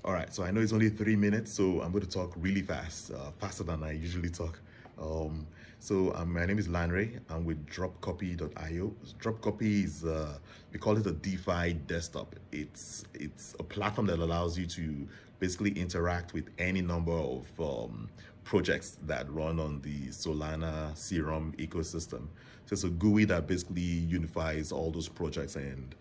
All right, so I know it's only 3 minutes, so I'm going to talk really fast, faster than I usually talk. Um, my name is Lanre. I'm with DropCopy.io. DropCopy is we call it a DeFi desktop. It's a platform that allows you to basically interact with any number of projects that run on the Solana Serum ecosystem. So it's a GUI that basically unifies all those projects and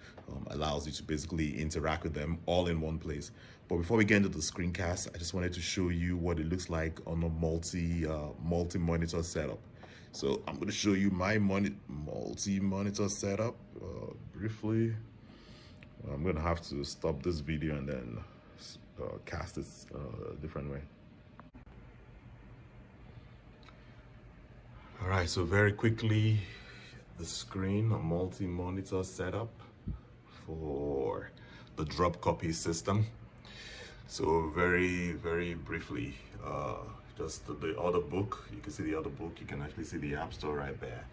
allows you to basically interact with them all in one place. But before we get into the screencast, I just wanted to show you what it looks like on a multi-monitor setup. So I'm going to show you my multi-monitor setup briefly. I'm going to have to stop this video and then cast it a different way. All right, so very quickly, the screen, a multi-monitor setup for the DropCopy system. So very briefly, just the other book. You can see the other book. You can actually see the App Store right there.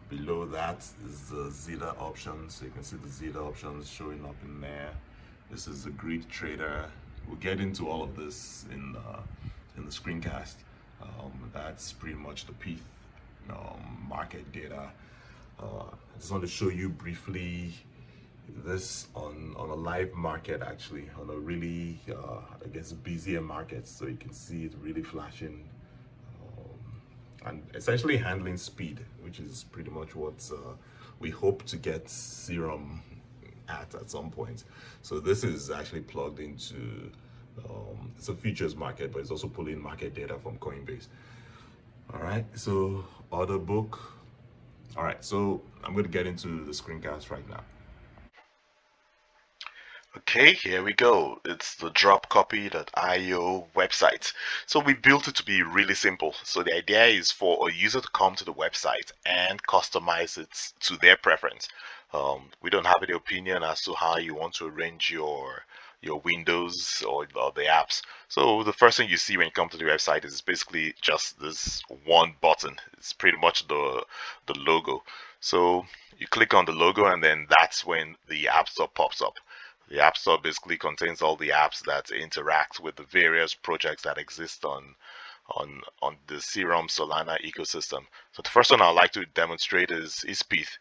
Below that is the Zeta options. So you can see the Zeta options showing up in there. This is the Grid Trader. We'll get into all of this in the screencast. That's pretty much the PETH market data. I just want to show you briefly this on a live market, actually on a really I guess busier market, so you can see it really flashing and essentially handling speed, which is pretty much what we hope to get Serum at some point. So this is actually plugged into it's a futures market, but it's also pulling market data from Coinbase. All right, so order book. All right, so I'm going to get into the screencast right now. Okay, here we go. It's the DropCopy.io website. So we built it to be really simple. So the idea is for a user to come to the website and customize it to their preference. We don't have any opinion as to how you want to arrange your windows or the apps. So the first thing you see when you come to the website is basically just this one button. It's pretty much the logo. So you click on the logo and then that's when the App Store pops up. The App Store basically contains all the apps that interact with the various projects that exist on the Serum Solana ecosystem. So the first one I'd like to demonstrate is PETH.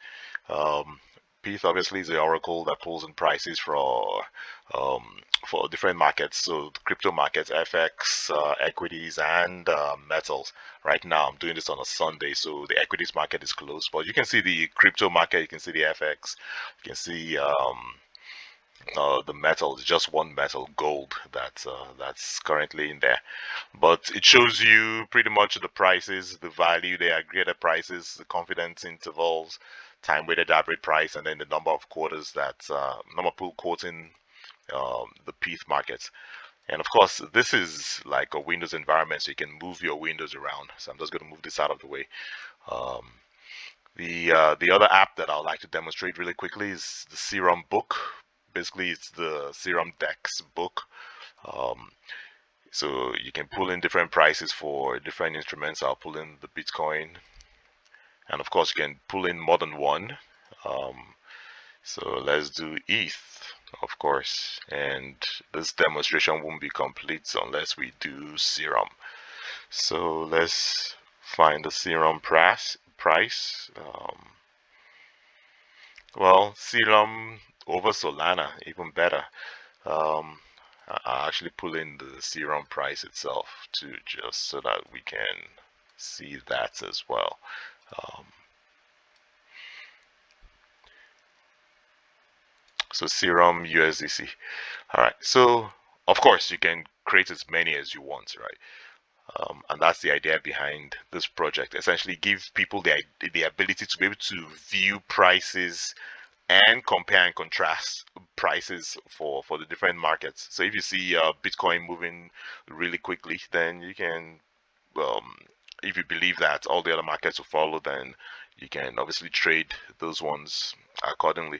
PETH obviously is the oracle that pulls in prices for different markets. So the crypto markets, FX, equities, and metals. Right now, I'm doing this on a Sunday, so the equities market is closed. But you can see the crypto market, you can see the FX, you can see the metal is just one metal, gold, that's currently in there. But it shows you pretty much the prices, the value, the aggregated prices, the confidence intervals, time weighted average price, and then the number of quarters that number of pool quoting the PETH markets. And of course, this is like a Windows environment, so you can move your windows around. So I'm just going to move this out of the way. Um, the other app that I would like to demonstrate really quickly is the Serum book. Basically, it's the Serum Dex book. So you can pull in different prices for different instruments. I'll pull in the Bitcoin, and of course, you can pull in more than one. So let's do ETH, of course, and this demonstration won't be complete unless we do Serum. So let's find the Serum price. Well, Serum over Solana, even better. I'll actually pull in the Serum price itself too, just so that we can see that as well. So Serum USDC. All right. So of course you can create as many as you want, right? And that's the idea behind this project. Essentially, give people the ability to be able to view prices and compare and contrast prices for the different markets. So if you see Bitcoin moving really quickly, then you can, if you believe that all the other markets will follow, then you can obviously trade those ones accordingly.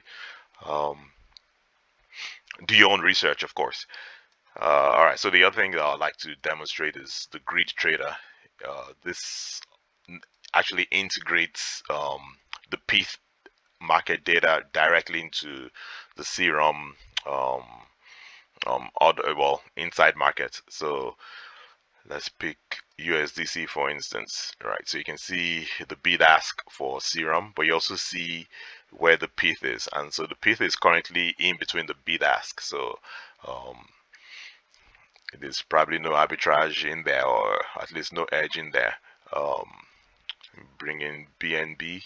Do your own research, of course. All right, so the other thing that I'd like to demonstrate is the Grid Trader. This actually integrates the PETH market data directly into the Serum inside market. So let's pick USDC for instance, right? So you can see the bid ask for serum, but you also see where the pith is, and so the pith is currently in between the bid ask. So um, there's probably no arbitrage in there, or at least no edge in there. Um, bring in BNB,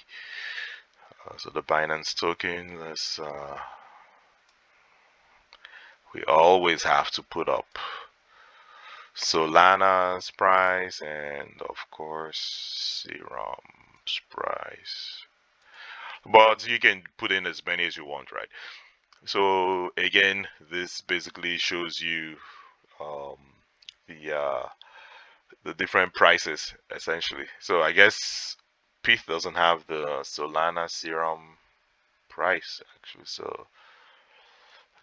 so the Binance token. We always have to put up Solana's price and of course serum's price, but you can put in as many as you want, right? So again, this basically shows you um, the uh, the different prices essentially. So I guess pith doesn't have the Solana serum price actually, so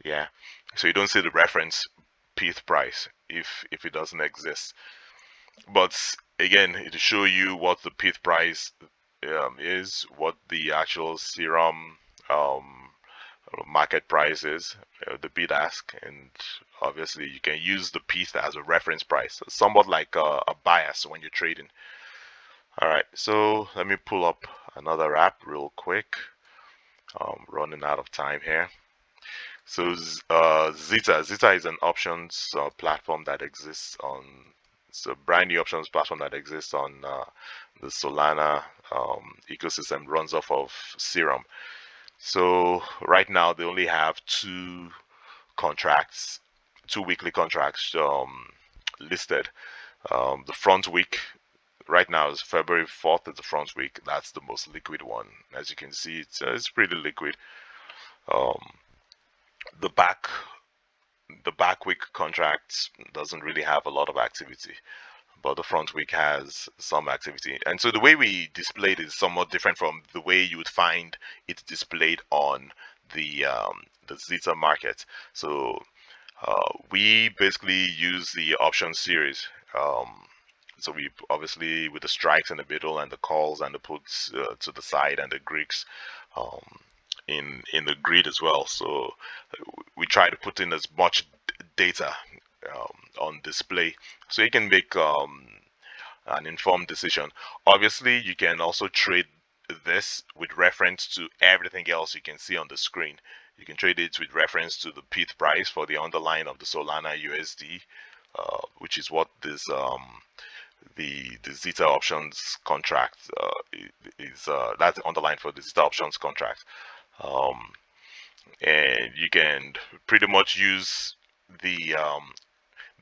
yeah, so you don't see the reference pith price if it doesn't exist. But again, it'll show you what the pith price is, what the actual serum um, market price is, the bid ask, and obviously you can use the pith as a reference price, so somewhat like a bias when you're trading. All right, so let me pull up another app real quick. Running out of time here. So Zeta is an options platform that exists on. It's a brand new options platform that exists on the Solana ecosystem. Runs off of Serum. So right now they only have two contracts, two weekly contracts listed. The front week right now is February 4th is the front week. That's the most liquid one. As you can see, it's pretty liquid. Um, the back the back week contracts doesn't really have a lot of activity, but the front week has some activity. And so the way we display it is somewhat different from the way you would find it displayed on the Zeta market. So we basically use the option series. So we obviously with the strikes in the middle and the calls and the puts to the side and the Greeks um, in the grid as well. So we try to put in as much data on display so you can make an informed decision. Obviously, you can also trade this with reference to everything else you can see on the screen. You can trade it with reference to the pith price for the underlying of the Solana USD, which is what this the Zeta options contract is. That's the underlying for the Zeta options contract. Um, and you can pretty much use the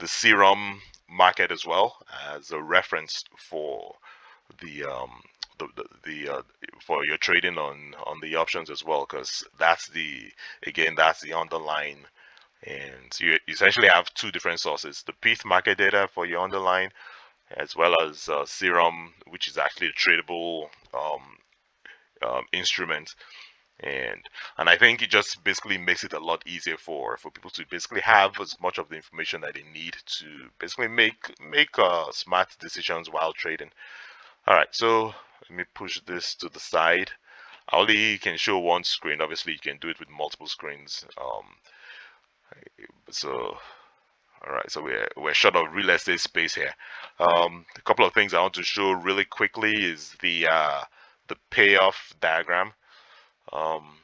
serum market as well as a reference for the the for your trading on the options as well, because that's the again that's the underlying. And so you essentially have two different sources: the pith market data for your underlying, as well as serum, which is actually a tradable instrument. And I think it just basically makes it a lot easier for people to basically have as much of the information that they need to basically make smart decisions while trading. All right, so let me push this to the side. I only can show one screen. Obviously, you can do it with multiple screens. So all right, so we're short of real estate space here. A couple of things I want to show really quickly is the payoff diagram. Um,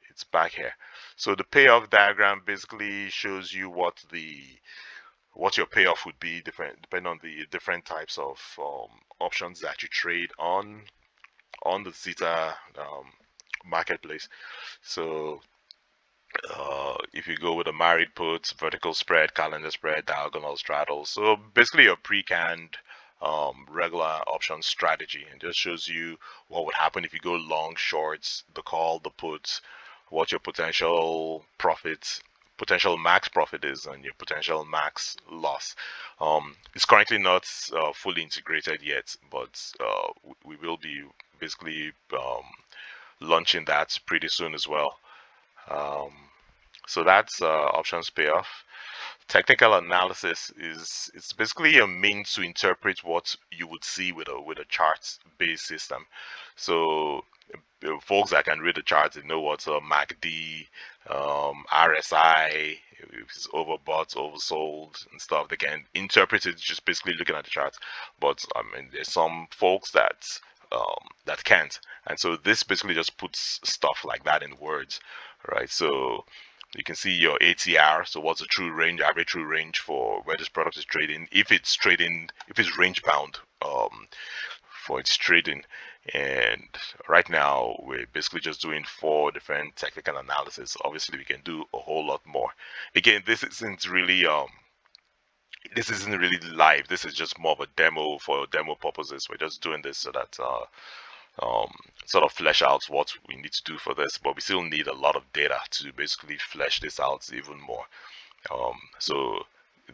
it's back here. So the payoff diagram basically shows you what your payoff would be, different depending on the different types of options that you trade on the Zeta marketplace. So if you go with a married puts, vertical spread, calendar spread, diagonal straddle, so basically your pre-canned regular option strategy, and just shows you what would happen if you go long, shorts, the call, the puts, what your potential max profit is, and your potential max loss. It's currently not fully integrated yet, but we will be basically launching that pretty soon as well. Um, so that's options payoff. Technical analysis is it's basically a means to interpret what you would see with a chart based system. So folks that can read the charts, they know what's a MACD, RSI, if it's overbought, oversold, and stuff. They can interpret it just basically looking at the charts. But I mean, there's some folks that can't, and so this basically just puts stuff like that in words, right? So you can see your ATR. So what's the true range, average true range for where this product is trading? If it's trading, if it's range bound, for its trading. And right now we're basically just doing 4 different technical analysis. Obviously we can do a whole lot more. Again, this isn't really live. This is just more of a demo for demo purposes. We're just doing this so that sort of flesh out what we need to do for this, but we still need a lot of data to basically flesh this out even more. So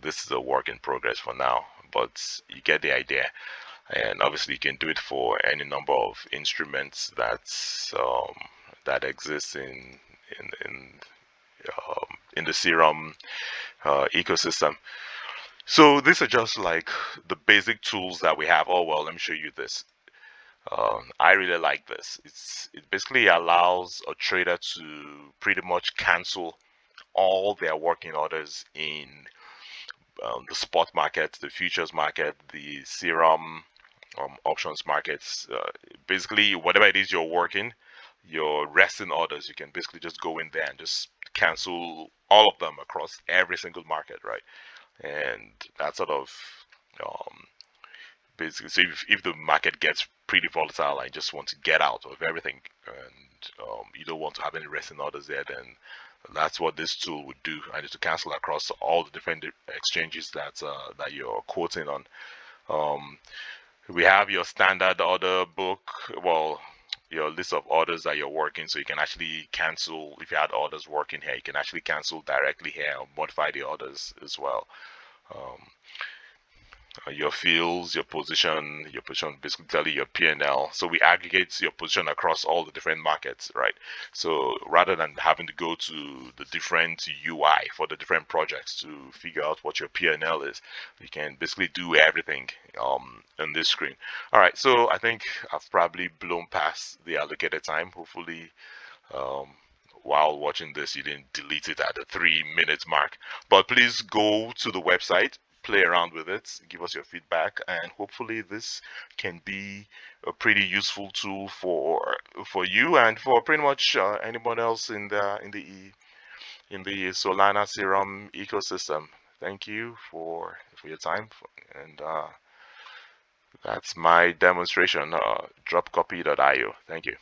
this is a work in progress for now, but you get the idea. And obviously you can do it for any number of instruments that exist in the serum ecosystem. So these are just like the basic tools that we have. Oh well, let me show you this. I really like this. It basically allows a trader to pretty much cancel all their working orders in the spot market, the futures market, the serum options markets. Basically, whatever it is you're working, your resting orders, you can basically just go in there and just cancel all of them across every single market, right? And that sort of um, basically, so if the market gets pretty volatile and you just want to get out of everything, and you don't want to have any resting orders there, then that's what this tool would do, and it's to cancel across all the different exchanges that you're quoting on. Um, we have your standard order book, well, your list of orders that you're working, so you can actually cancel. If you had orders working here, you can actually cancel directly here or modify the orders as well. Um, your fields, your position basically tell you your P&L. So we aggregate your position across all the different markets, right? So rather than having to go to the different UI for the different projects to figure out what your P&L is, you can basically do everything on this screen. All right, so I think I've probably blown past the allocated time. Hopefully, um, while watching this, you didn't delete it at the 3 minute mark. But please go to the website, play around with it, give us your feedback, and hopefully this can be a pretty useful tool for you and for pretty much anyone else in the Solana Serum ecosystem. Thank you for your time, and that's my demonstration. DropCopy.io. Thank you.